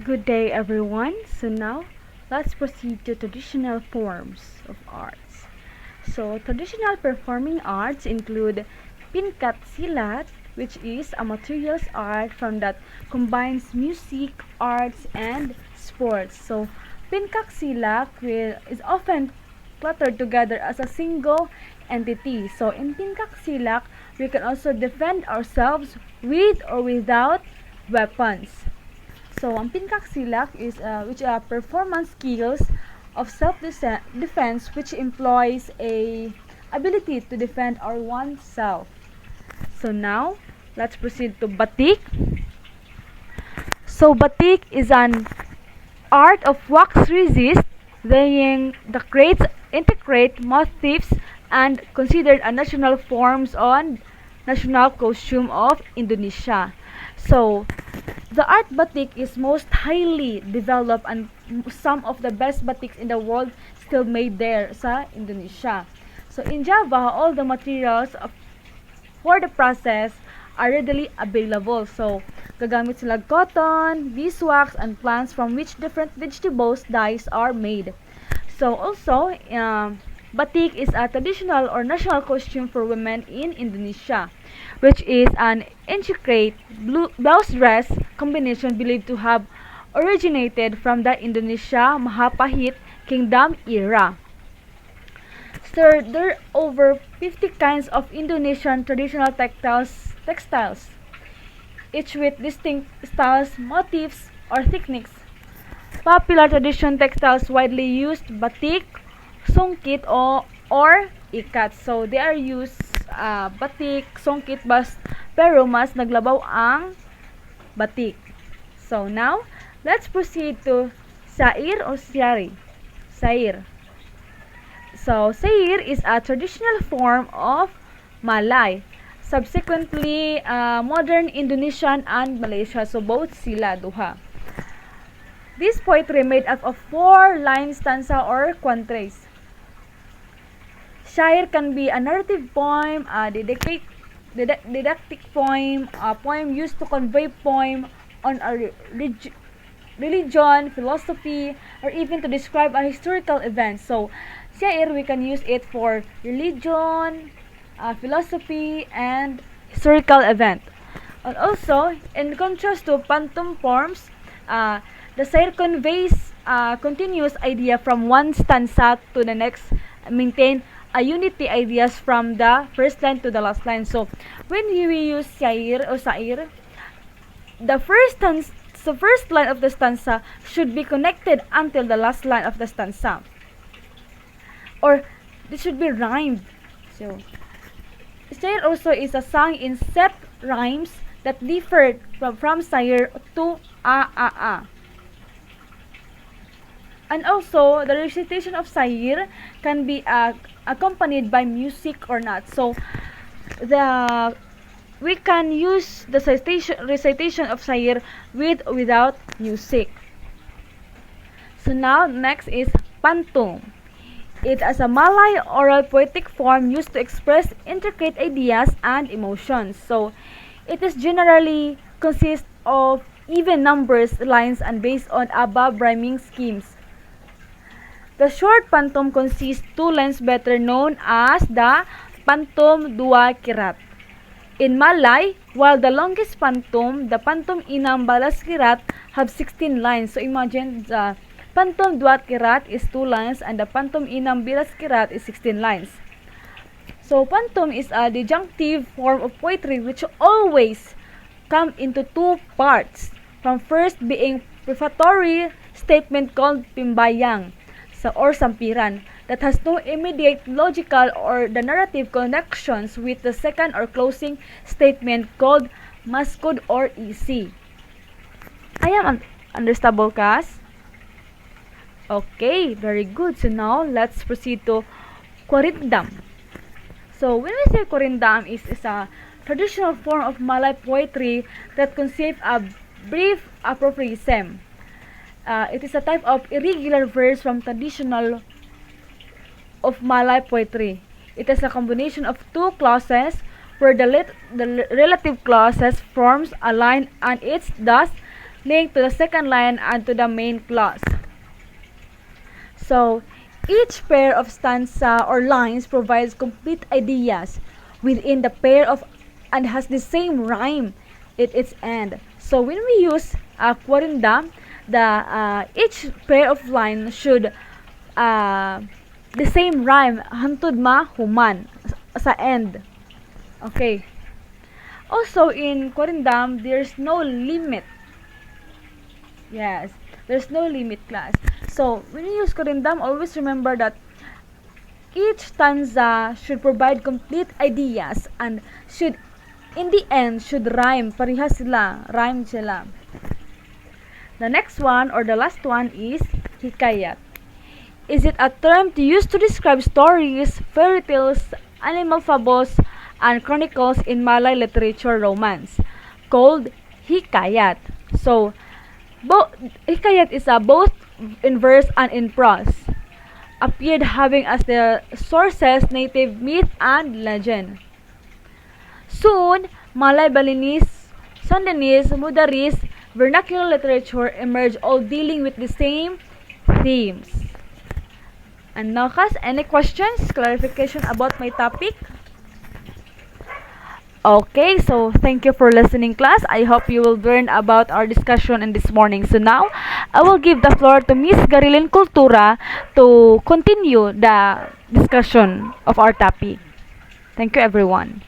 Good day, everyone. So now, let's proceed to traditional forms of arts. So traditional performing arts include Pinkat Silat, which is a materials art from that combines music, arts, and sports. So Pinkak Silat is often cluttered together as a single entity. So in Pinkak Silak, we can also defend ourselves with or without weapons. So, ang silak is which are performance skills of self-defense which employs a ability to defend our oneself. So now, let's proceed to batik. So batik is an art of wax resist, laying the creates integrate motifs and considered a national forms on national costume of Indonesia. So the art batik is most highly developed and some of the best batiks in the world still made there sa Indonesia. So in Java, all the materials for the process are readily available. So gagamit sila cotton, beeswax, and plants from which different vegetables dyes are made. So also, batik is a traditional or national costume for women in Indonesia, which is an intricate blouse dress combination believed to have originated from the Indonesia Mahapahit Kingdom era. So there are over 50 kinds of Indonesian traditional textiles, each with distinct styles, motifs, or techniques. Popular tradition textiles widely used batik, songkit, or ikat. So they are used batik, songkit, pero mas naglabaw ang batik. So now, let's proceed to sair or siari. Sair. So sair is a traditional form of Malay. Subsequently, modern Indonesian and Malaysia. So both sila duha. This poetry made up of 4-line stanza or quatrains. Shair can be a narrative poem, a didactic poem, a poem used to convey poem on a religion, philosophy, or even to describe a historical event. So, shair, we can use it for religion, philosophy, and historical event. And also, in contrast to phantom forms, the shair conveys a continuous idea from one stanza to the next, maintain a unity ideas from the first line to the last line. So, when we use shair or sair, the first line of the stanza should be connected until the last line of the stanza. Or, this should be rhymed. So, shair also is a song in set rhymes that differ from sair to a. And also, the recitation of sair can be accompanied by music or not. So, we can use the recitation of sair with or without music. So now, next is pantun. It is a Malay oral poetic form used to express intricate ideas and emotions. So, it is generally consists of even numbers, lines, and based on above rhyming schemes. The short pantom consists 2 lines better known as the pantom dua kirat. In Malay, while the longest pantom, the pantom inam balas kirat, have 16 lines. So imagine the pantom dua kirat is 2 lines and the pantom inam balas kirat is 16 lines. So pantom is a disjunctive form of poetry which always come into 2 parts. From first being prefatory statement called pimbayang or sampiran that has no immediate logical or the narrative connections with the second or closing statement called maskud or isi. I am understandable, Kas? Okay, very good. So now let's proceed to Korindam. So when we say Korindam is a traditional form of Malay poetry that consists a brief aphorism. It is a type of irregular verse from traditional of Malay poetry. It is a combination of 2 clauses where the relative clauses forms a line and it's thus linked to the second line and to the main clause. So, each pair of stanza or lines provides complete ideas within the pair of and has the same rhyme at its end. So, when we use quarinda, each pair of lines should the same rhyme hantod ma human sa end. Okay. Also in Quarindam, there's no limit. Yes, there's no limit class. So when you use Quarindam, always remember that each stanza should provide complete ideas and should in the end should rhyme. Parehas sila, rhyme sila. The next one or the last one is hikayat. Is it a term to use to describe stories, fairy tales, animal fables, and chronicles in Malay literature romance, called hikayat? So, hikayat is both in verse and in prose, appeared having as the sources native myth and legend. Soon, Malay Balinese, Sundanese, Mudaris, vernacular literature emerged, all dealing with the same themes. And now, Kas, any questions, clarification about my topic? Okay, so thank you for listening, class. I hope you will learn about our discussion in this morning. So now, I will give the floor to Miss Garilin Cultura to continue the discussion of our topic. Thank you, everyone.